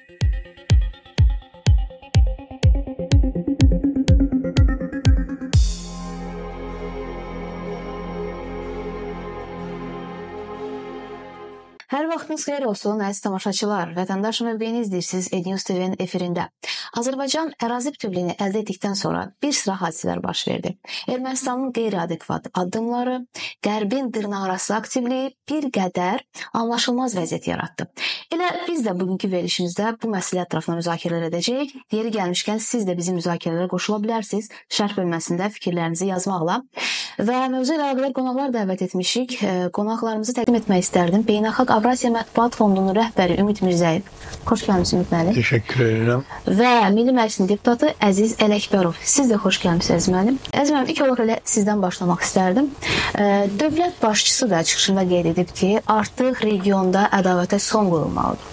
Hər vaxtınız xeyir olsun, əziz tamaşaçılar. Vətəndaş mövqeyini izləyirsiniz EdNews TV-nin efirində. Azərbaycan ərazi bütövlüyünü əldə etdikdən sonra bir sıra hadisələr baş verdi. Ermənistanın qeyri-adekvat addımları, Qərbin dırnaqarası aktivliyi bir qədər anlaşılmaz vəziyyət yaratdı. Elə biz də bugünkü verilişimizdə bu məsələ ətrafında müzakirələr edəcəyik. Yeri gəlmişkən siz də bizim müzakirələrə qoşula bilərsiniz. Şərh bölməsində fikirlərinizi yazmaqla. Və mövzu ilə əlaqədar qonaqlar dəvət etmişik. Qonaqlarımızı təqdim etmək istərdim. Beynəlxalq Avrasiya Mətbuat Fondunun rəhbəri Ümid Mirzəyev. Xoş gəlmisiniz Ümid müəllim. Təşəkkür edirəm. Və Milli Məclisin deputatı Əziz Ələkbərov. Siz də xoş gəlmisiniz müəllim. Əziz müəllim, ilk olaraq elə sizdən başlamaq istərdim. Dövlət başçısı da çıxışında qeyd edib ki, artıq regionda ədavətə son qoyulmalıdır.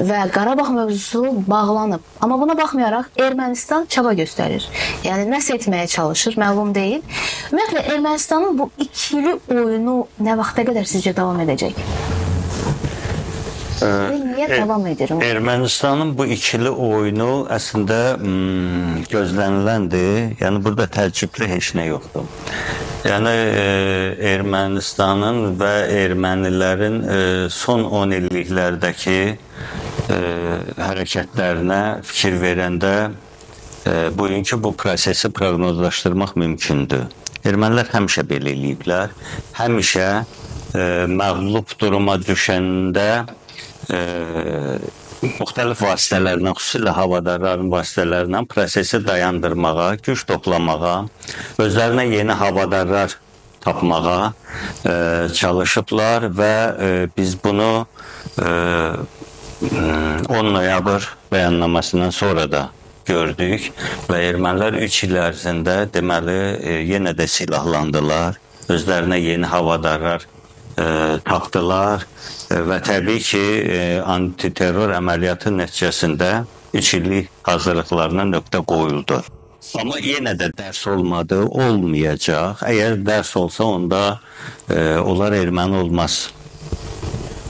Və Qarabağ mövzusu bağlanıb. Amma buna baxmayaraq Ermənistan çaba göstərir. Yəni nəsə etməyə çalışır, məlum deyil. Ümumiyyətlə Ermənistanın bu ikili oyunu nə vaxta qədər sizcə davam edəcək? Niyə davam edir? Ermənistanın bu ikili oyunu əslində gözləniləndir. Yəni burada təəccüblü heç nə yoxdur. Yəni Ermənistanın və ermənilərin son 10 illiklərdəki hərəkətlərinə fikir verəndə bugünkü bu prosesi proqnozlaşdırmaq mümkündür. Ermənilər həmişə belə eləyiblər. Həmişə məğlub duruma düşəndə müxtəlif vasitələrlə, xüsusilə havadarların vasitələrlə prosesi dayandırmağa, güc toplamağa, özlərinə yeni havadarlar tapmağa çalışıblar və biz bunu 10 noyabr bəyannamasından sonra da gördük və ermənilər 3 il ərzində deməli yenə də silahlandılar, özlərinə yeni havadarlar tapdılar və təbii ki, antiterror əməliyyatı nəticəsində 3 illik hazırlıqlarına nöqtə qoyuldu. Amma yenə də dərs olmadı, olmayacaq. Əgər dərs olsa, onda onlar erməni olmaz.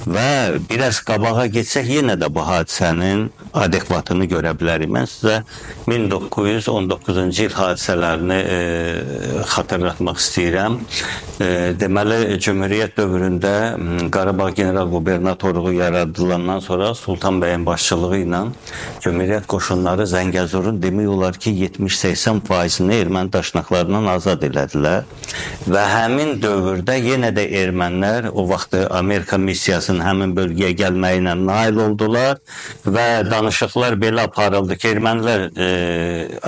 Və biraz qabağa getsək, yenə də bu hadisənin adekvatını görə bilərik. Mən sizə 1919-cu il hadisələrini xatırlatmaq istəyirəm. Deməli, Cümhuriyyət dövründə Qarabağ general qubernatoruğu yaradılandan sonra Sultan bəyin başçılığı ilə Cümhuriyyət qoşunları Zəngəzurun demək olar ki, 70-80%-ni erməni daşnaqlarından azad elədilər. Və həmin dövrdə yenə də ermənilər o vaxt Amerika missiyasının həmin bölgəyə gəlməyinə nail oldular və danışıqlar belə aparıldı ki, ermənilər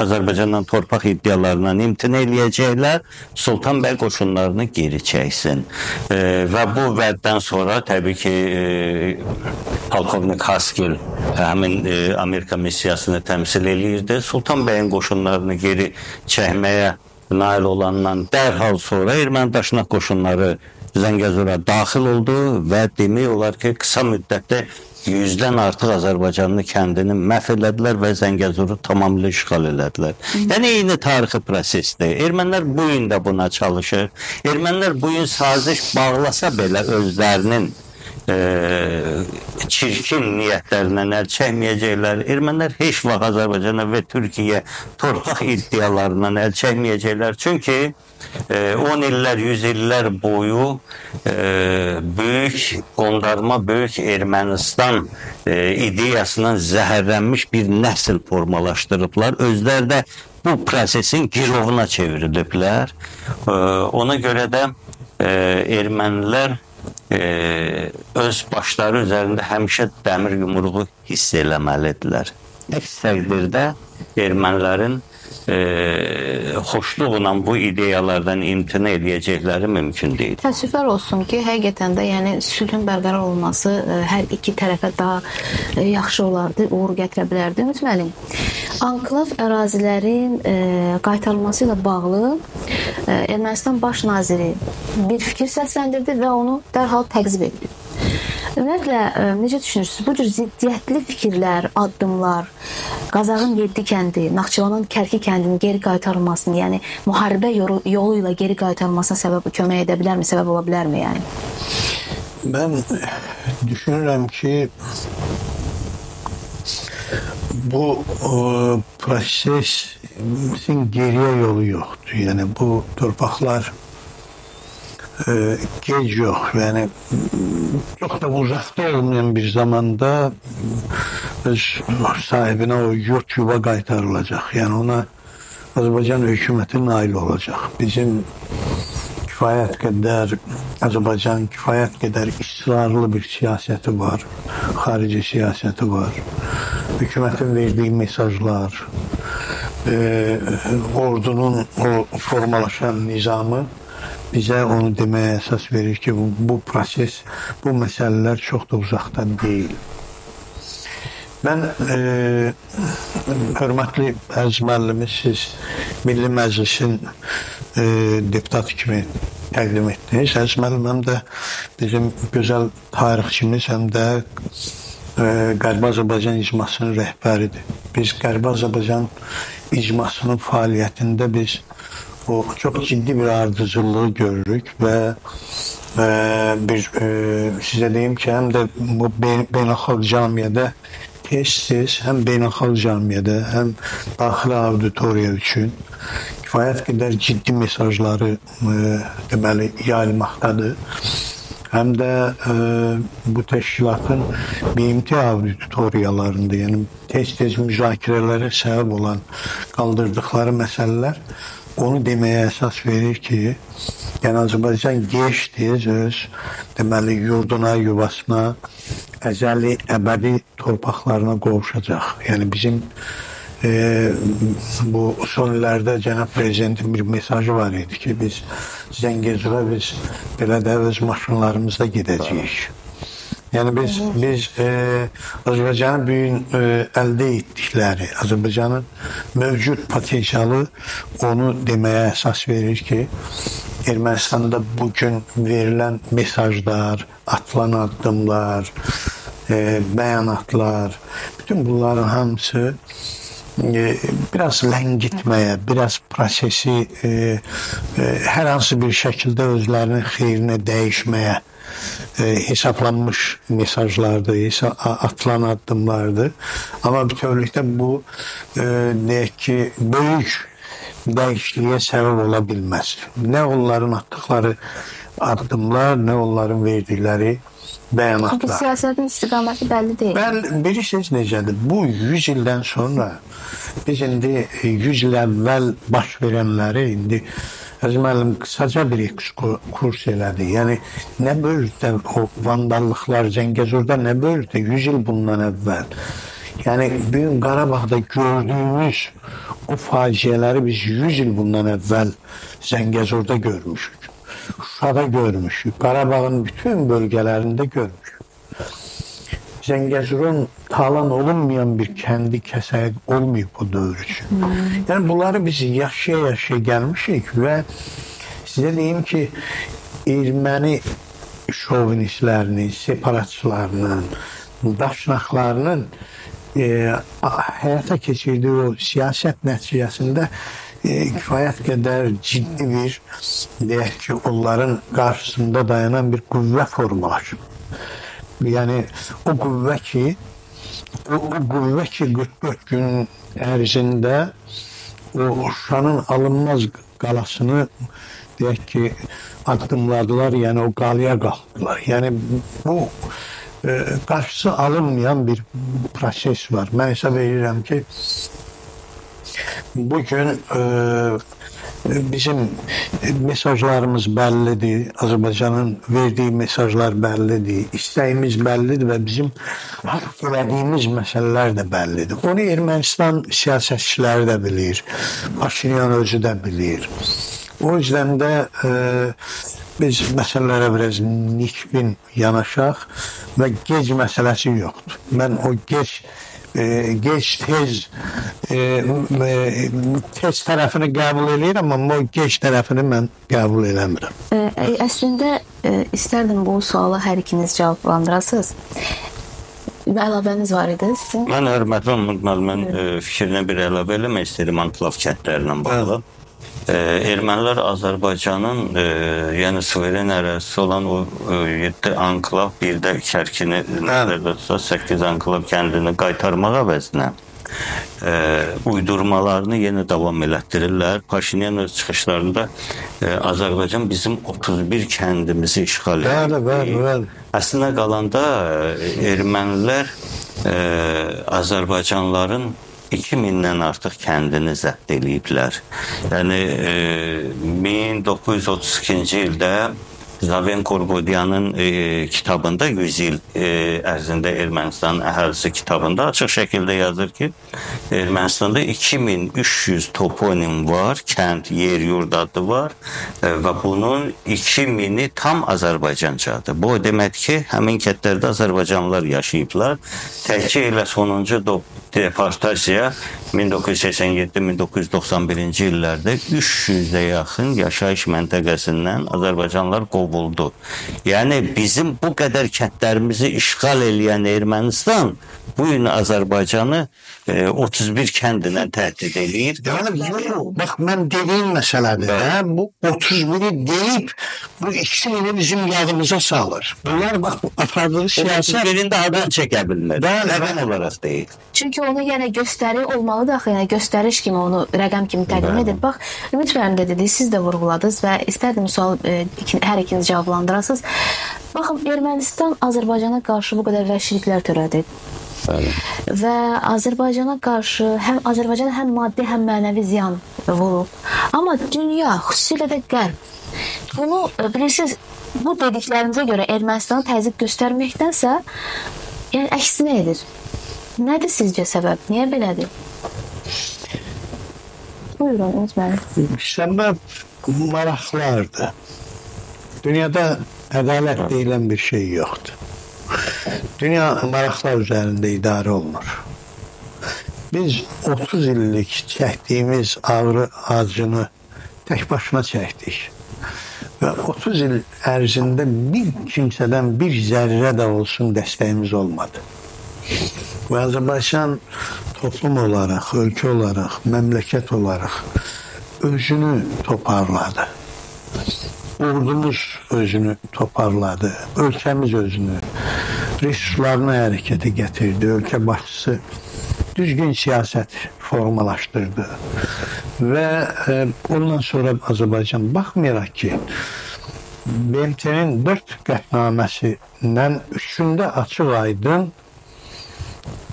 Azərbaycandan torpaq iddialarından imtina eləyəcəklər, Sultan bəy qoşunlarını geri çəksin. Və bu vəddən sonra təbii ki, polkovnik Haskell həmin Amerika missiyasını təmsil eləyirdi. Sultan bəyin qoşunlarını geri çəkməyə nail olandan dərhal sonra erməni daşnaq qoşunları Zəngəzura daxil oldu və demək olar ki, qısa müddətdə 100-dən artıq Azərbaycanlı kəndini məhv elədilər və Zəngəzuru tamamilə işğal elədilər. Yəni, eyni tarixi prosesdir. Ermənilər bu gün də buna çalışır. Ermənilər bu gün saziş bağlasa belə özlərinin çirkin niyyətlərindən əl çəkməyəcəklər. Ermənilər heç vaxt Azərbaycana və Türkiyə torpaq iddialarından əl çəkməyəcəklər. Çünki 10 illər, 100 illər boyu böyük qondarma, böyük Ermənistan ideyasından zəhərlənmiş bir nəsil formalaşdırıblar. Özləri də bu prosesin girovuna çevriliblər. Ona görə də ermənilər öz başları üzərində həmişə dəmir yumruğu hiss eləməlidirlər. Əks təqdirdə ermənilərin xoşluqla bu ideyalardan imtina eləyəcəkləri mümkün deyil. Təəssüflər olsun ki, həqiqətən də yəni sülhün bərqərar olması hər iki tərəfə daha yaxşı olardı, uğur gətirə bilərdi. Ümid müəllim, anklav ərazilərin qaytarılması ilə bağlı Ermənistan baş naziri bir fikir səsləndirdi və onu dərhal təqzib etdi. Ümumiyyətlə, necə düşünürsünüz? Bu cür ziddiyyətli fikirlər, addımlar, Qazağın 7 kəndi, Naxçıvanın Kərki kəndinin geri qaytarılmasını, yəni müharibə yolu ilə geri qaytarılmasına kömək edə bilərmi, səbəb ola bilərmi? Yəni? Mən düşünürəm ki, bu prosesin geriye yolu yoktur. Yani bu torpaqlar gec yox. Yani çok da uzakta olmayan bir zamanda öz sahibine o yurt yuva qaytarılacaq. Yani ona Azərbaycan hökuməti nail olacaq. Bizim kifayət qədər Azərbaycan kifayət qədər ısrarlı bir siyasəti var. Xarici siyasəti var. Hökumətin verdiyi mesajlar, ordunun o formalaşan nizamı bizə onu deməyə əsas verir ki, bu proses, bu məsələlər çox da uzaqdan deyil. Mən hörmətli Əziz müəllimi, siz Milli Məclisin deputatı kimi təqdim etdiniz. Əziz müəllim həm də bizim gözəl tarixçimiz, həm də Qərbi Azərbaycan icmasının rəhbəridir. Biz Qərbi Azərbaycan icmasının fəaliyyətində biz o çox ciddi bir ardıcıllığı görürük və sizə deyim ki, həm də bu beynəlxalq camiyyədə tez-tez, həm beynəlxalq camiyyədə, həm daxili auditoriya üçün kifayət qədər ciddi mesajları deməli yayılmaqdadır. Həm də bu təşkilatın BMT auditoriyalarında, yəni tez-tez müzakirələrə səbəb olan qaldırdıqları məsələlər onu deməyə əsas verir ki, yəni Azərbaycan gec-tez öz deməli yurduna, yuvasına, əzəli, əbədi torpaqlarına qovuşacaq. Yəni bizim bu son illərdə Cənab Prezidentin bir mesajı var idi ki, biz Zəngəzura biz belə də öz maşınlarımızda gedəcəyik. Yəni biz Azərbaycanın bu gün əldə etdikləri, Azərbaycanın mövcud potensialı onu deməyə əsas verir ki, Ermənistanda bugün verilən mesajlar, atılan addımlar, bəyanatlar, bütün bunların hamısı biraz ləngitməyə, biraz prosesi hər hansı bir şəkildə özlərinin xeyrinə dəyişməyə hesablanmış mesajlardır, atılan addımlardır. Amma bütövlükdə bu deyək ki, böyük dəyişikliyə səbəb ola bilməz. Nə onların atdıqları addımlar, nə onların verdikləri bəyanatlar. Çünki siyasətin istiqaməti bəlli deyil. Bilirsiniz necədir? Bu 100 ildən sonra biz indi 100 il əvvəl baş verənləri indi Əziz müəllim qısaca bir ekskurs elədi. Yəni nə bölükdə o vandallıqlar Zəngəzurda nə bölükdə 100 il bundan əvvəl. Yəni bugün Qarabağda gördüyümüz o faciələri biz 100 il bundan əvvəl Zəngəzurda görmüşük. Şuşada görmüşük. Qarabağın bütün bölgələrində görmüşük. Zəngəzurun talan olunmayan bir kəndi kəsəyi olmayıb bu dövr üçün. Yəni bunları biz yaşaya-yaşaya gəlmişik və sizə deyim ki, erməni şovinistlərinin, separatçılarının, daşnaqlarının həyata keçirdiyi o siyasət nəticəsində kifayət qədər ciddi bir, deyək ki, onların qarşısında dayanan bir qüvvə formalaşıb. Yəni o qüvvə ki 44 gün ərzində o Şuşanın alınmaz qalasını deyək ki addımladılar, yəni o qalaya qalxdılar. Yəni bu qarşısı alınmayan bir proses var. Mən hesab edirəm ki bugün bizim mesajlarımız bəllidir, Azərbaycanın verdiyi mesajlar bəllidir, istəyimiz bəllidir və bizim elədiyimiz məsələlər də bəllidir. Onu Ermənistan siyasətçiləri də bilir, Paşinyan özü də bilir. O yüzden də biz məsələlərə biraz nikbin yanaşaq və gec məsələsi yoxdur. Mən o tez tərəfini qəbul edirəm, amma o gec tərəfini mən qəbul eləmirəm. Əslində istərdim bu suala hər ikiniz cavablandırasınız. Əlavəniz var idi sizin? Mən hörmətli müəllimin fikrinə bir əlavə eləmək istəyirəm anklav kəndlərinə bağlı. Ermənilər Azərbaycanın yəni suveren ərazisi olan o 7 anklav, bir də Kərkini nəzərdə tutsa 8 anklav kəndini qaytarmaq əvəzinə uydurmalarını yenə davam elətdirirlər. Paşinyan öz çıxışlarında Azərbaycan bizim 31 kəndimizi işğal edir. Bəli. Əslində qalanda ermənilər Azərbaycanlıların 2000-dən artıq kəndini zəbt eləyiblər. Yəni 1932-ci ildə Zaven Korgodyanın kitabında 100 il ərzində Ermənistan əhalisi kitabında açıq şəkildə yazır ki, Ermənistanda 2300 toponim var, kənd, yer, yurd adı var və bunun 2000-i tam Azərbaycancadır. Bu demək ki, həmin kəndlərdə Azərbaycanlılar yaşayıblar. Təkcə elə sonuncu deportasiya 1987-1991-ci illərdə 300-də yaxın yaşayış məntəqəsindən Azərbaycanlılar qovuldu. Yəni bizim bu qədər kəndlərimizi işğal eləyən Ermənistan bu gün Azərbaycanı 31 kəndinə təhdid eləyir. Yəni bax mən dediyim məsələdir. Bu 31-i deyib bu ikisini bizim yadımıza salır. Bunlar bax apardığı siyasət birində adan çəkə bilmir. Rəqəm olaraq deyil. Çünki onu yenə göstəri olmalıdır axı, yəni göstəriş kimi onu rəqəm kimi təqdim edir. Bax, Ümid müəllim də dedi, siz də vurğuladınız və istərdim sual hər ikiniz cavablandırasınız. Baxın, Ermənistan Azərbaycana qarşı bu qədər vəhşiliklər törədir. Və Azərbaycana qarşı Azərbaycan həm maddi, həm mənəvi ziyan vurub. Amma dünya, xüsusilə də qərb bunu bilirsiniz, bu dediklərinizə görə Ermənistana təzyiq göstərməkdənsə yəni əksinə edir. Nədir sizcə səbəb? Niyə belədir? Buyurun, Ümid müəllim. Səbəb maraqlardır. Dünyada ədalət deyilən bir şey yoxdur. Dünya maraqlar üzərində idarə olunur. Biz 30 illik çəkdiyimiz ağrı acını tək başına çəkdik. Və 30 il ərzində bir kimsədən bir zərrə də olsun dəstəyimiz olmadı. Və Azərbaycan toplum olaraq, ölkə olaraq, məmləkət olaraq özünü toparladı. Ordumuz özünü toparladı. Ölkəmiz özünü, resurslarını hərəkətə gətirdi. Ölkə başçısı düzgün siyasət formalaşdırdı. Və ondan sonra Azərbaycan baxmayaraq ki, BMT-nin 4 qətnaməsindən 3-ündə açıq aydın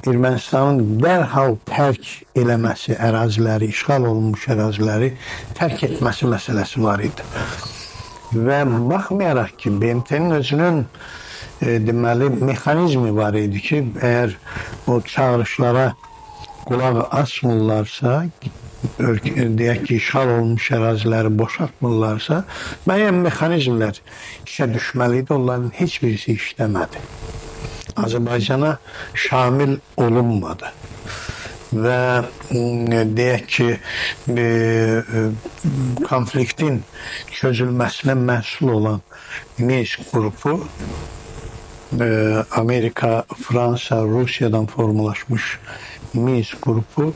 Ermənistanın dərhal tərk eləməsi, əraziləri, işğal olunmuş əraziləri tərk etməsi məsələsi var idi. Və baxmayaraq ki, BMT-nin özünün deməli mexanizmi var idi ki, əgər o çağırışlara qulaq asmırlarsa, deyək ki, işğal olunmuş əraziləri boşaltmırlarsa, müəyyən mexanizmlər işə düşməli idi, onların heç birisi işləmədi. Azərbaycana şamil olunmadı. Və deyək ki, konfliktin çözülməsinə məsul olan Minsk qrupu Amerika, Fransa, Rusiyadan formalaşmış Minsk qrupu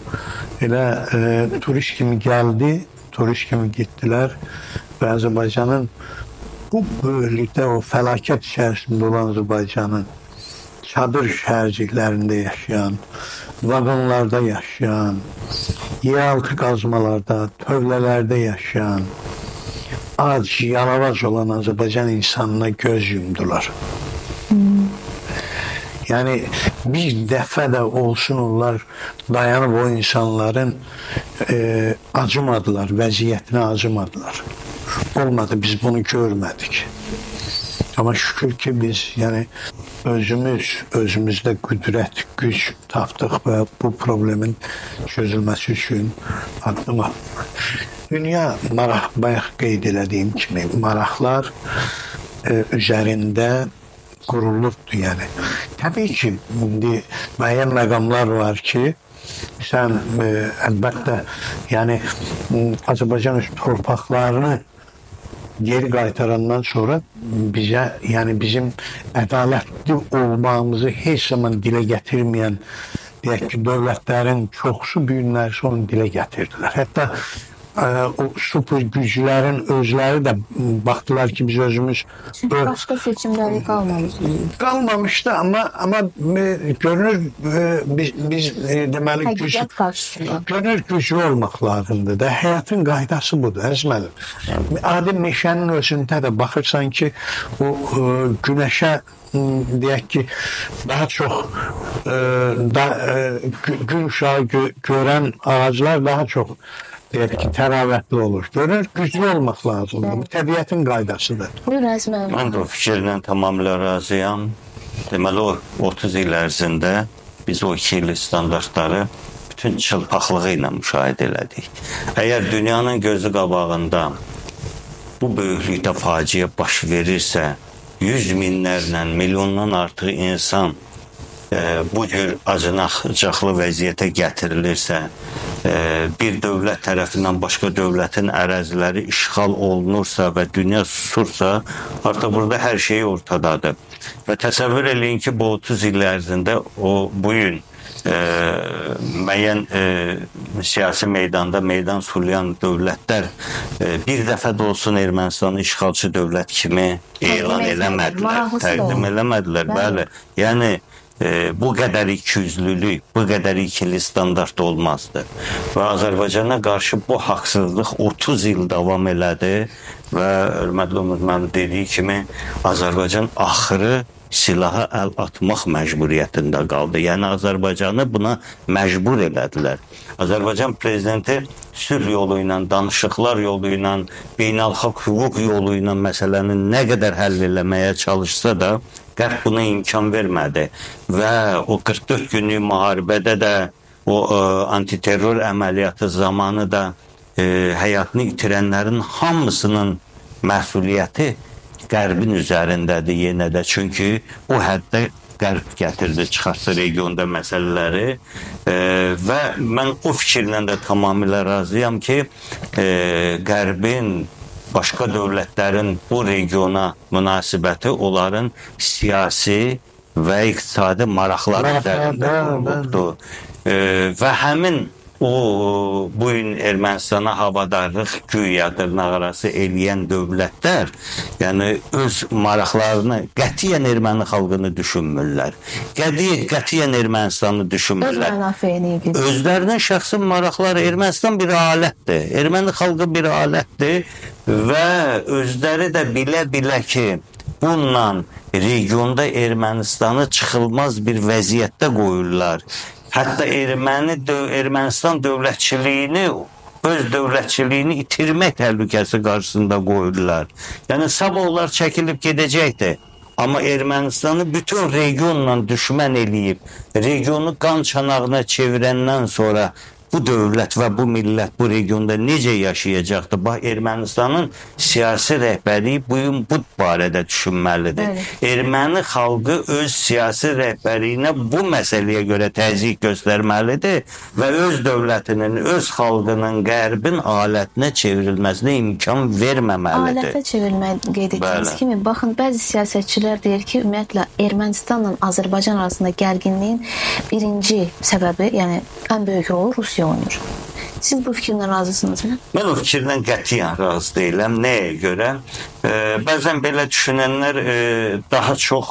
elə turist kimi gəldi, turist kimi getdilər və Azərbaycanın bu böyüklükdə o fəlakət içərisində olan Azərbaycanın çadır şəhərciklərində yaşayan, vaqonlarda yaşayan, yeraltı qazmalarda, tövlələrdə yaşayan, ac, yalavac olan Azərbaycan insanına göz yumdular. Yəni bir dəfə də olsun onlar dayanıb o insanların acımadılar, vəziyyətinə acımadılar. Olmadı, biz bunu görmədik. Amma şükür ki biz yəni özümüzdə qüdrət, güc tapdıq və bu problemin çözülməsi üçün addım atdıq. Dünya maraq, bayaq qeyd elədiyim kimi maraqlar üzərində qurulubdur yəni. Təbii ki, indi müəyyən məqamlar var ki, sən əlbəttə yəni Azərbaycan öz torpaqlarını geri qaytarandan sonra bizə, yəni bizim ədalətli olmağımızı heç zaman dilə gətirməyən, deyək ki, dövlətlərin çoxsu bu günlərsə onu dilə gətirdilər. Hətta o super güclərin özləri də baxdılar ki, biz özümüz Başqa seçimləri qalmamışdı, amma görünür biz deməli həqiqət qarşısında. görünür güclü olmaq lazımdır da. Həyatın qaydası budur, əzməlim. Adi meşənin özündə də baxırsan ki, o günəşə deyək ki, daha çox gün ışığı görən ağaclar daha çox deyək ki, təravətli olur. Görür, güclü olmaq lazımdır. Bu təbiətin qaydasıdır. Buyur Əzmə. Mən də o fikirlə tamamilə razıyam. Deməli, o 30 il ərzində biz o 2 il standartları bütün çılpaqlığı ilə müşahidə elədik. Əgər dünyanın gözü qabağında bu böyüklükdə faciə baş verirsə, 100 minlərlə, milyondan artıq insan bu cür acınacaqlı vəziyyətə gətirilirsə, bir dövlət tərəfindən başqa dövlətin əraziləri işğal olunursa və dünya susursa, artıq burada hər şey ortadadır. Və təsəvvür eləyin ki, bu 30 il ərzində bu gün müəyyən siyasi meydanda meydan sulayan dövlətlər bir dəfə də olsun Ermənistanı işğalçı dövlət kimi elan eləmədilər, təqdim eləmədilər. Bəli, yəni bu qədər ikiyüzlülük, bu qədər ikili standart olmazdı. Və Azərbaycana qarşı bu haqsızlıq 30 il davam elədi və hörmətli Umud müəllim dediyi kimi Azərbaycan axırı silaha əl atmaq məcburiyyətində qaldı. Yəni Azərbaycanı buna məcbur elədilər. Azərbaycan prezidenti sülh yolu ilə, danışıqlar yolu ilə, beynəlxalq hüquq yolu ilə məsələni nə qədər həll eləməyə çalışsa da, Qərb buna imkan vermədi və o 44 günlük müharibədə də o antiterror əməliyyatı zamanı da həyatını itirənlərin hamısının məsuliyyəti Qərbin üzərindədir yenə də. Çünki o həddə Qərb gətirdi, çıxartdı regionda məsələləri və mən o fikirlə də tamamilə razıyam ki, Qərbin başqa dövlətlərin bu regiona münasibəti onların siyasi və iqtisadi maraqları üzərində qurulubdur. Və həmin o bu gün Ermənistana havadarlıq güya dırnaqarası eləyən dövlətlər, yəni öz maraqlarını qətiyyən erməni xalqını düşünmürlər. Qətiyyən Ermənistanı düşünmürlər. Özlərinin şəxsi maraqları, Ermənistan bir alətdir. Erməni xalqı bir alətdir və özləri də bilə-bilə ki, bununla regionda Ermənistanı çıxılmaz bir vəziyyətdə qoyurlar. Hətta Ermənistan dövlətçiliyini, öz dövlətçiliyini itirmək təhlükəsi qarşısında qoyurlar. Yəni, sabah onlar çəkilib gedəcəkdir. Amma Ermənistanı bütün regionla düşmən eləyib, regionu qan çanağına çevirəndən sonra bu dövlət və bu millət bu regionda necə yaşayacaqdır? Bax, Ermənistanın siyasi rəhbərliyi bu barədə düşünməlidir. Erməni xalqı öz siyasi rəhbərliyinə bu məsələyə görə təzyiq göstərməlidir və öz dövlətinin, öz xalqının Qərbin alətinə çevrilməsinə imkan verməməlidir. Alətə çevrilmək qeyd etdiyiniz kimi, baxın, bəzi siyasətçilər deyir ki, ümumiyyətlə Ermənistanla Azərbaycan arasında gərginliyin birinci səbəbi, yəni ən böyük rolu Rusiya oynayır. Siz bu fikirlə razısınızmı? Mən o fikirlə qətiyyən razı deyiləm. Nəyə görə? Bəzən belə düşünənlər daha çox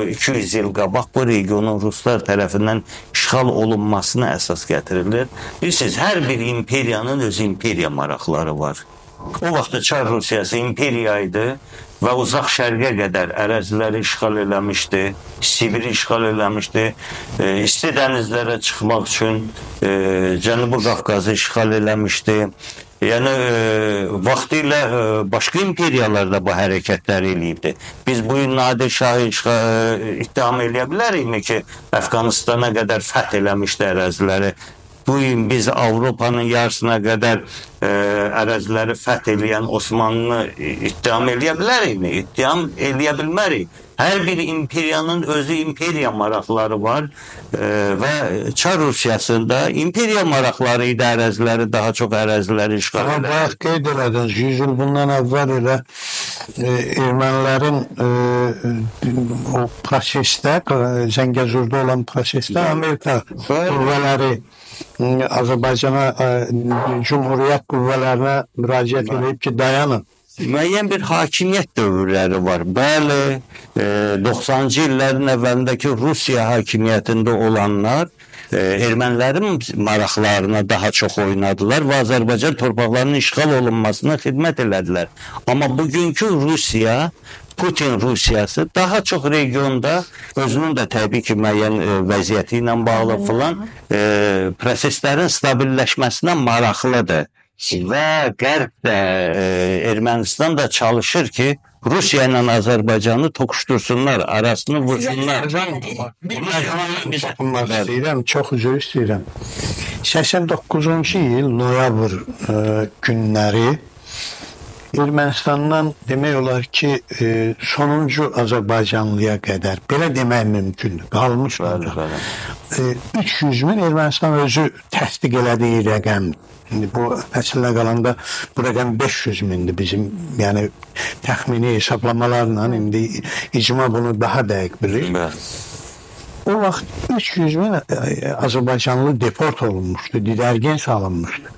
200 il qabaq bu regionun Ruslar tərəfindən işğal olunmasına əsas gətirilir. Bilirsiniz, hər bir imperiyanın öz imperiya maraqları var. O vaxtda Çar Rusiyası imperiya idi və uzaq şərqə qədər əraziləri işğal eləmişdi, Sibiri işğal eləmişdi, isti dənizlərə çıxmaq üçün Cənubi Qafqazı işğal eləmişdi. Yəni, vaxtı ilə başqa imperiyalar da bu hərəkətləri eləyibdi. Biz bu gün Nadir Şahı ittiham eləyə bilərikmi ki, Əfqanistana qədər fəth eləmişdi əraziləri. Bu gün biz Avropanın yarısına qədər əraziləri fəth eləyən Osmanlı ittiham eləyə bilərikmi? İttiham eləyə bilmərik. Hər bir imperiyanın özü imperiya maraqları var və Çar Rusiyasında imperiya maraqları idi əraziləri, daha çox əraziləri işğal edir. Bax, qeyd elədiniz, 100 il bundan əvvəl elə ermənilərin o prosesdə, Zəngəzurda olan prosesdə Amerika qüvvələri Azərbaycana Cumhuriyyət qüvvələrinə müraciət edib ki, dayanın. Müəyyən bir hakimiyyət dövrləri var. Bəli, 90-cı illərin əvvəlindəki Rusiya hakimiyyətində olanlar ermənilərin maraqlarına daha çox oynadılar və Azərbaycan torpaqlarının işğal olunmasına xidmət elədilər. Amma bugünkü Rusiya, Putin Rusiyası daha çox regionda özünün də təbii ki müəyyən vəziyyəti ilə bağlı filan proseslərin stabilləşməsinə maraqlıdır. Və Qərb də, Ermənistan da çalışır ki, Rusiya ilə Azərbaycanı toqquşdursunlar, arasını vursunlar. Çox üzr istəyirəm. 89-cu il noyabr günləri Ermənistandan demək olar ki, sonuncu Azərbaycanlıya qədər, belə demək mümkündür, qalmış. 300 min Ermənistan özü təsdiq elədiyi rəqəmdir. İndi bu əslə qalanda bu rəqəm 500 mindir bizim, yəni təxmini hesablamalarla indi icma bunu daha dəqiq bilir. O vaxt 300 min Azərbaycanlı deport olunmuşdu, didərgin salınmışdı.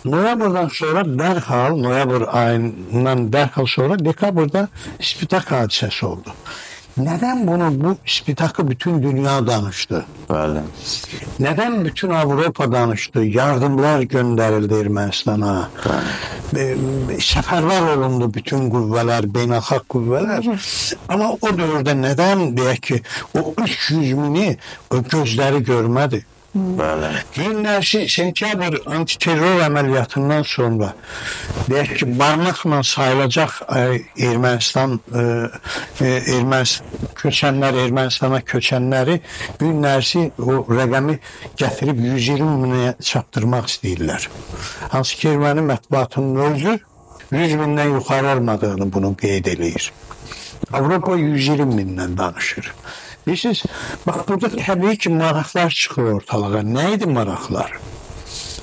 Noyabrdan sonra dərhal, noyabr ayından dərhal sonra dekabrda Spitak hadisəsi oldu. Nədən bu Spitakı bütün dünya danışdı? Bəli. Nədən bütün Avropa danışdı? Yardımlar göndərildi Ermənistana. Səfərlər olundu bütün qüvvələr, beynəlxalq qüvvələr. Amma o dövrdə nədən deyək ki, o 300 mini gözləri görmədi? Günlərsi sentyabr antiterror əməliyyatından sonra deyək ki, barmaqla sayılacaq Ermənistana köçənləri günlərsi o rəqəmi gətirib 120 minə çatdırmaq istəyirlər. Hansı ki, erməni mətbuatının özü 100 mindən yuxarı olmadığını bunu qeyd eləyir. Avropa 120 mindən danışır. Bilirsiniz, bax, burada təbii ki, maraqlar çıxır ortalığa. Nə idi maraqlar?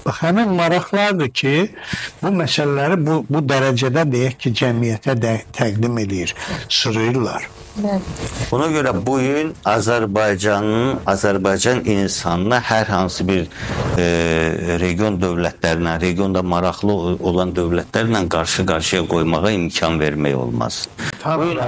Bax, həmin maraqlardır ki, bu məsələləri bu dərəcədə deyək ki, cəmiyyətə təqdim edir, sırayırlar. Buna görə bugün Azərbaycan insanına hər hansı bir region dövlətlərinə, regionda maraqlı olan dövlətlərlə qarşı-qarşıya qoymağa imkan vermək olmaz. Bugün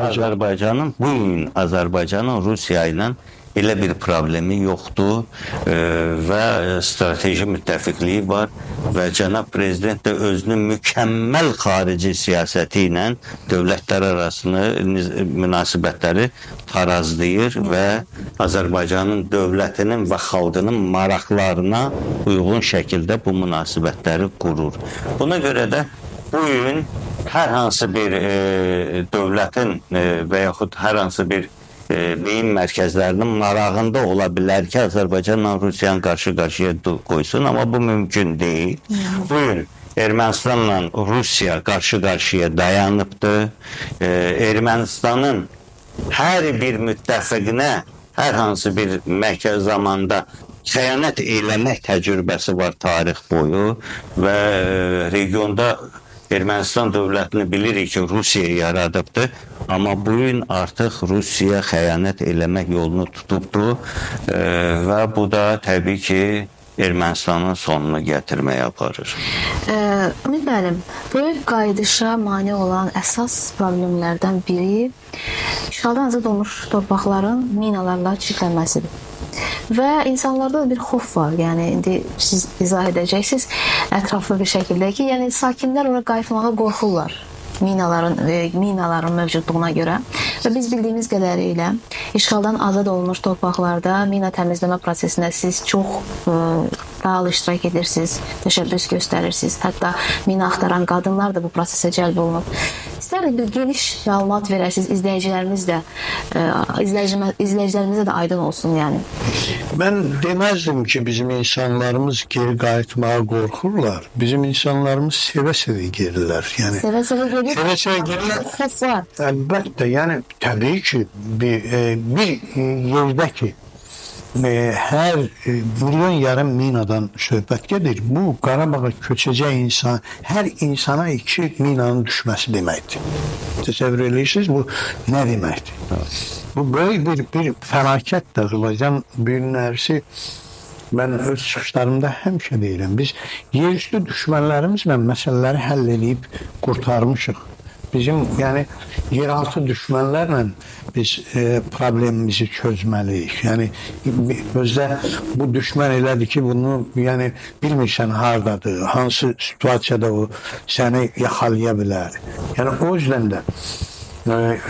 Azərbaycanın Rusiya ilə elə bir problemi yoxdur və strateji müttəfiqliyi var və cənab prezident də özünün mükəmməl xarici siyasəti ilə dövlətlər arasını münasibətləri tarazlayır və Azərbaycanın dövlətinin və xalqının maraqlarına uyğun şəkildə bu münasibətləri qurur. Buna görə də bugün hər hansı bir dövlətin və yaxud hər hansı bir beyin mərkəzlərinin marağında ola bilər ki, Azərbaycanla Rusiyanı qarşı-qarşıya qoysun, amma bu mümkün deyil. Bugün Ermənistanla Rusiya qarşı-qarşıya dayanıbdır. Ermənistanın hər bir müttəfiqinə hər hansı bir mərkəz zamanda xəyanət eləmək təcrübəsi var tarix boyu və regionda Ermənistan dövlətini bilirik ki, Rusiya yaradıbdır, amma bugün artıq Rusiya xəyanət eləmək yolunu tutubdur və bu da təbii ki, Ermənistanın sonunu gətirməyə aparır. Ümid müəllim, böyük qayıdışa mane olan əsas problemlərdən biri işğaldan azad olmuş torpaqların minalarla çirklənməsidir. Və insanlarda bir xof var, yəni indi siz izah edəcəksiniz ətraflı bir şəkildə ki, yəni sakinlər ora qayıtmağa qorxurlar minaların mövcudluğuna görə və biz bildiyimiz qədərilə işğaldan azad olunmuş torpaqlarda mina təmizləmə prosesində siz çox fəal iştirak edirsiniz, təşəbbüs göstərirsiniz, hətta mina axtaran qadınlar da bu prosesə cəlb olunub. İstərdik bir geniş məlumat verəsiniz, izləyicilərimizə də aydın olsun, yəni. Mən deməzdim ki, bizim insanlarımız geri qayıtmağa qorxurlar. Bizim insanlarımız sevə-sevə gelirlər. Yəni, sevə-sevə gelirlər. Əlbəttə, yəni təbii ki, bir yerdə ki, hər milyon yarım minadan söhbət gedir. Bu Qarabağa köçəcək insan, hər insana 2 minanın düşməsi deməkdir. Təsəvvür edirsiniz, bu nə deməkdir? Bu böyük bir fəlakətdir. Azərbaycan günlərsi mən öz çıxışlarımda həmişə deyirəm, biz yerüstü düşmənlərimizlə məsələləri həll edib qurtarmışıq. Bizim, yəni, yeraltı düşmənlərlə biz problemimizi çözməliyik. Yəni, özdə bu düşmən elədir ki, bunu, yəni, bilmirsən hardadır, hansı situasiyada o səni yaxalaya bilər. Yəni, o yüzden də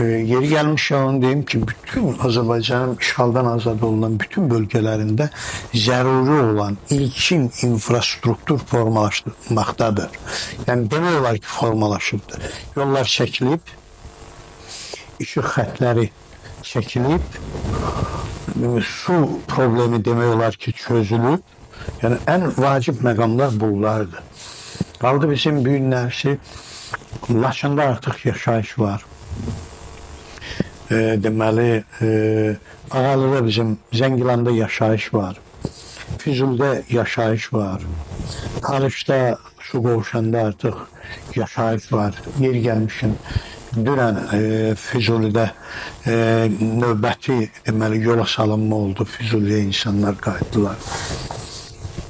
yeri gelmiş onu deyim ki, bütün Azərbaycanın işğaldan azad olunan bütün bölgelerinde zəruri olan ilkin infrastruktur formalaşmaqdadır. Yəni demək olar ki, formalaşıbdır. Yollar çəkilib, işıq xətləri çəkilib, su problemi demək olar ki, çözülüb. Yəni ən vacib məqamlar bunlardır. Qaldı bizim bu günlərsi Laçında artıq yaşayış var. Deməli, Ağalıda bizim Zəngilanda yaşayış var. Füzulidə yaşayış var. Haliçdə, su qovşanda artıq yaşayış var. Yeri gəlmişin dünən Füzulidə növbəti deməli yola salınma oldu. Füzuliyə insanlar qayıtdılar.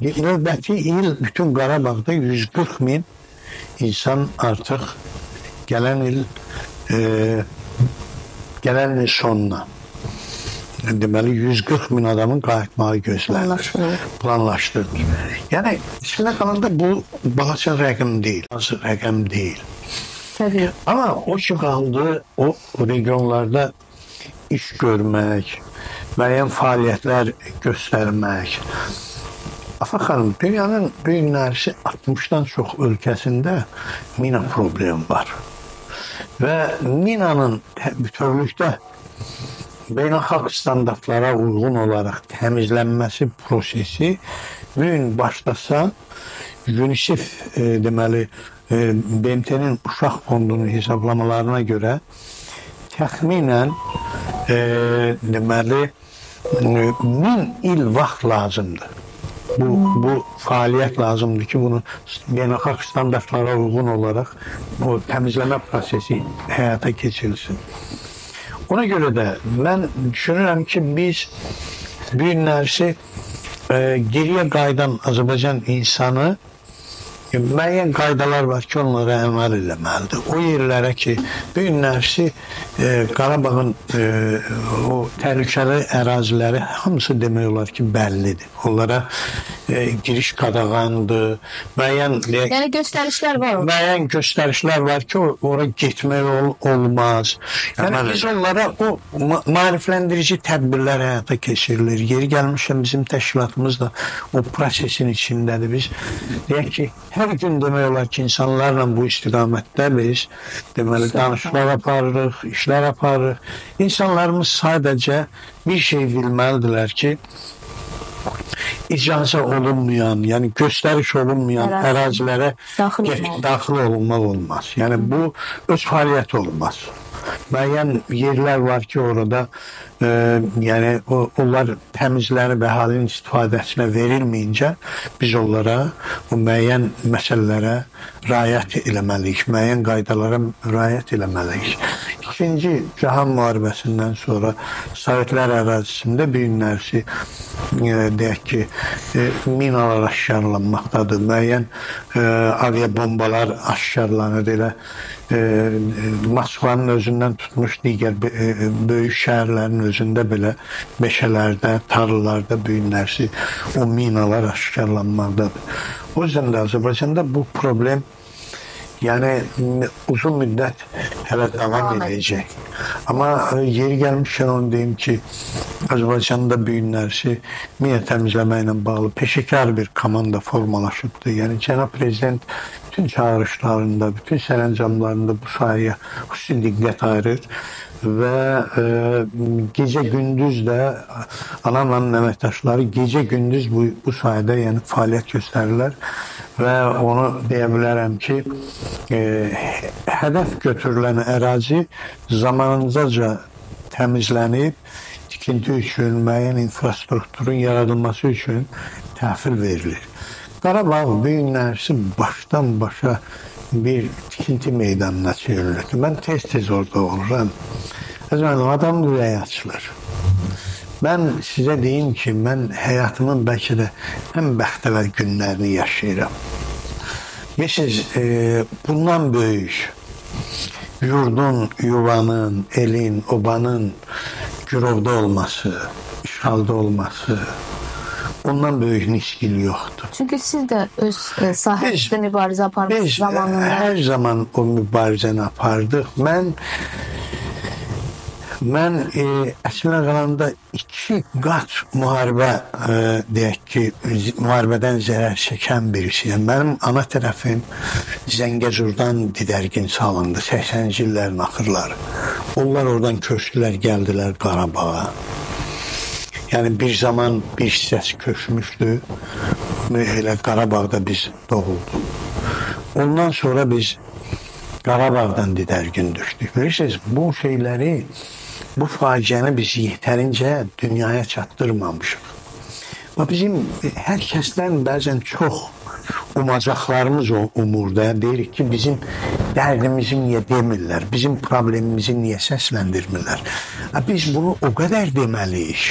Növbəti il bütün Qarabağda 140 min insan artıq gələn il sonuna deməli 140 min adamın qayıtmağı gözlənilir. Planlaşdırılır. Yəni içində qalanda bu balaca rəqəm deyil, az rəqəm deyil. Təbii. Amma o ki qaldı o regionlarda iş görmək, müəyyən fəaliyyətlər göstərmək. Afaq xanım, dünyanın bu günlərisi 60-dan çox ölkəsində mina problemi var. Və minanın bütövlükdə beynəlxalq standartlara uyğun olaraq təmizlənməsi prosesi bu gün başlasa UNICEF deməli BMT-nin uşaq fondunun hesablamalarına görə təxminən deməli 1000 il vaxt lazımdır. Bu fəaliyyət lazımdır ki, bunu beynəlxalq standartlara uyğun olaraq o təmizləmə prosesi həyata keçirilsin. Ona görə də mən düşünürəm ki, biz bu günlərsi geriyə qayıdan Azərbaycan insanı müəyyən qaydalar var ki, onlara əməl eləməlidir. O yerlərə ki, bu günlərsi Qarabağın o təhlükəli əraziləri hamısı demək olar ki, bəllidir. Onlara giriş qadağandır. Yəni göstərişlər var. Müəyyən göstərişlər var ki, ora getmək olmaz. Yəni biz onlara o maarifləndirici tədbirlər həyata keçirilir. Yeri gəlmişəm bizim təşkilatımız da o prosesin içindədir. Biz deyək ki, hər gün demək olar ki, insanlarla bu istiqamətdə biz deməli danışıqlar aparırıq, işlər aparırıq. İnsanlarımız sadəcə bir şey bilməlidirlər ki, icazə olunmayan, yəni göstəriş olunmayan ərazilərə daxil olunmaq olmaz. Yəni bu öz fəaliyyəti olmaz. Müəyyən yerlər var ki, orada yəni onlar təmizlənib əhalinin istifadəsinə verilməyincə biz onlara bu müəyyən məsələlərə riayət eləməliyik, müəyyən qaydalara riayət eləməliyik. İkinci Cahan müharibəsindən sonra Sovetlər ərazisində bir günlərsi deyək ki, minalar aşkarlanmaqdadır, müəyyən aviabombalar aşkarlanır, elə Moskvanın özündən tutmuş digər böyük şəhərlərin özündə belə meşələrdə, tarlalarda bu günlərsi o minalar aşkarlanmaqdadır. O yüzden də Azərbaycanda bu problem yəni uzun müddət hələ davam edəcək. Amma yeri gəlmişkən onu deyim ki, Azərbaycanda bu günlərsi mina təmizləməklə bağlı peşəkar bir komanda formalaşıbdır. Yəni Cənab Prezident bütün çağırışlarında, bütün sərəncamlarında bu sahəyə xüsusi diqqət ayırır və gecə-gündüz də anamla əməkdaşları gecə-gündüz bu sahədə yəni fəaliyyət göstərirlər və onu deyə bilərəm ki, hədəf götürülən ərazi zamanıncaca təmizlənib, tikinti üçün, müəyyən infrastrukturun yaradılması üçün təhvil verilir. Qarabağ bu günlərsi başdan başa bir tikinti meydanına çevrilir. Mən tez-tez orada oluram. Adam ürəyi açılır. Mən sizə deyim ki, mən həyatımın bəlkə də ən bəxtəvər günlərini yaşayıram. Bilirsiniz, bundan böyük yurdun, yuvanın, elin, obanın gürovda olması, işğalda olması, ondan böyük nisgil yoxdur. Çünki siz də öz sahənizdə mübarizə aparmışsınız zamanında. Biz hər zaman o mübarizəni apardıq. Mən əslində qalanda 2 qat müharibə, deyək ki, müharibədən zərər çəkən birisiyəm. Mənim ana tərəfim Zəngəzurdan didərgin salındı 80-ci illərin axırları. Onlar oradan köçdülər, gəldilər Qarabağa. Yəni bir zaman bir hissəsi köçmüşdü. Elə Qarabağda biz doğulduq. Ondan sonra biz Qarabağdan didərgin düşdük. Bilirsiniz, bu şeyləri, bu faciəni biz yetərincə dünyaya çatdırmamışıq. Bizim hər kəsdən bəzən çox umacaqlarımız umur da, deyirik ki, bizim dərdimizi niyə demirlər, bizim problemimizi niyə səsləndirmirlər. Biz bunu o qədər deməliyik,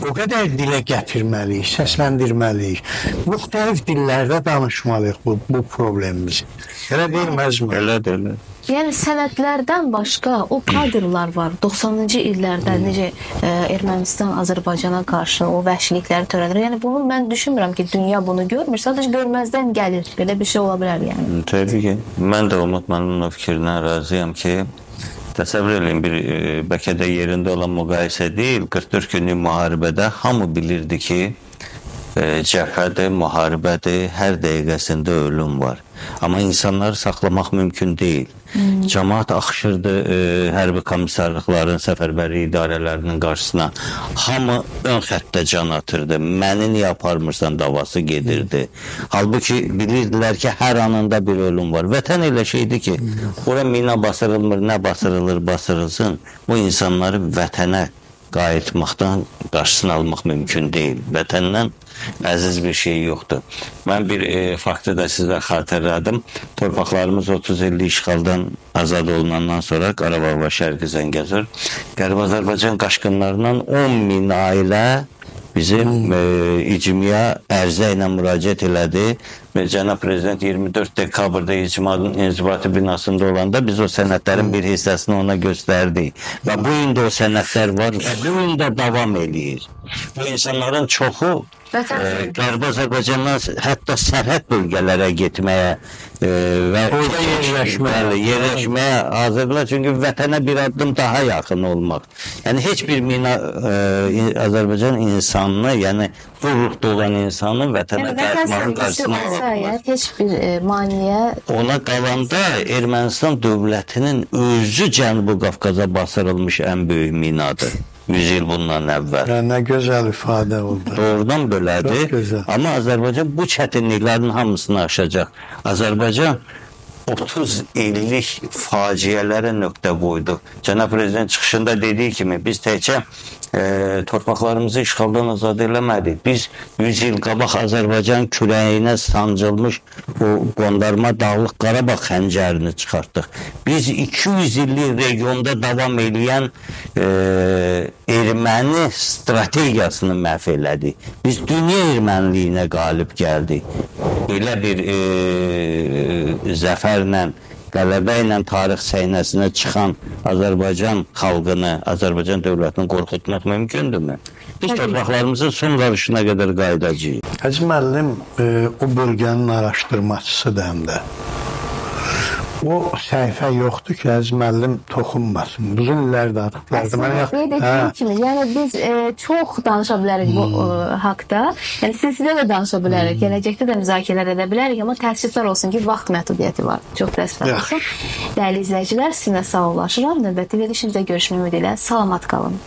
o qədər dilə gətirməliyik, səsləndirməliyik, müxtəlif dillərdə danışmalıyıq bu problemimizi. Elə deyilməzmi? Elədir. Yəni sənədlərdən başqa o kadrlar var. 90-cı illərdə necə Ermənistan Azərbaycana qarşı o vəhşilikləri törədir. Yəni bunu mən düşünmürəm ki, dünya bunu görmür. Sadəcə görməzdən gəlir. Belə bir şey ola bilər yəni. Təbii ki. Mən də Umut mənim o fikrindən razıyam ki, təsəvvür edin, bir bəlkə də yerində olan müqayisə deyil. 44 günlük müharibədə hamı bilirdi ki, cəbhədir, müharibədir, hər dəqiqəsində ölüm var. Amma insanları saxlamaq mümkün deyil. Cəmaət axışırdı hərbi komissarlıqların, səfərbərlik idarələrinin qarşısına. Hamı ön xəttdə can atırdı. Məni niyə aparmırsan davası gedirdi. Halbuki bilirdilər ki, hər anında bir ölüm var. Vətən elə şeydir ki, ora mina basırılmır, nə basırılır, basırılsın. Bu insanları vətənə qayıtmaqdan qarşısını almaq mümkün deyil. Vətəndən əziz bir şey yoxdur. Mən bir faktı da sizə xatırladım. Torpaqlarımız 30 illik işğaldan azad olunandan sonra Qarabağ və Şərqi Zəngəzur, Qərbi Azərbaycan qaşqınlarından 10.000 ailə bizim icmiyə ərzə ilə müraciət elədi və Cənab Prezident 24 dekabrda icmanın inzibati binasında olanda biz o sənədlərin bir hissəsini ona göstərdik. Və bu gün də o sənədlər var və bu gün də davam eləyir. Bu insanların çoxu Qərbi Azərbaycandan hətta sərhəd bölgələrə getməyə və orada yerləşməyə hazırlar. Çünki vətənə bir addım daha yaxın olmaq. Yəni heç bir Azərbaycan insanını, yəni bu ruhda olan insanı vətənə qayıtmağın qarşısına almaq. Heç bir maniyə ona qalanda Ermənistan dövlətinin özü Cənubi Qafqaza basırılmış ən böyük minadır. 100 il bundan əvvəl. Nə gözəl ifadə oldu. Doğrudan belədir. Amma Azərbaycan bu çətinliklərin hamısını aşacaq. Azərbaycan 30 illik faciələrə nöqtə qoydu. Cənab Prezident çıxışında dediyi kimi biz təkcə torpaqlarımızı işğaldan azad eləmədik. Biz 100 il qabaq Azərbaycan kürəyinə sancılmış o qondarma Dağlıq Qarabağ xəncərini çıxartdıq. Biz 200 illik regionda davam edən erməni strategiyasını məhv elədik. Biz dünya erməniliyinə qalib gəldik. Belə bir zəfərlə, qələbə ilə tarix səhnəsinə çıxan Azərbaycan xalqını, Azərbaycan dövlətini qorxutmaq mümkündürmü? Biz torpaqlarımızın son qarışına qədər qayıdacağıq. Əziz müəllim, o bölgənin araşdırmacısıdır həm də. O səhifə yoxdur ki, əziz müəllim toxunmasın. Uzun illərdə kimi, yəni biz çox danışa bilərik bu haqda. Yəni sizlə də danışa bilərik, gələcəkdə də müzakirələr edə bilərik, amma təəssüflər olsun ki, vaxt məhdudiyyəti var. Çox təəssüflər olsun. Dəyərli izləyicilər, sizinlə sağollaşıram. Növbəti verilişimizdə görüşmək ümidi ilə salamat qalın.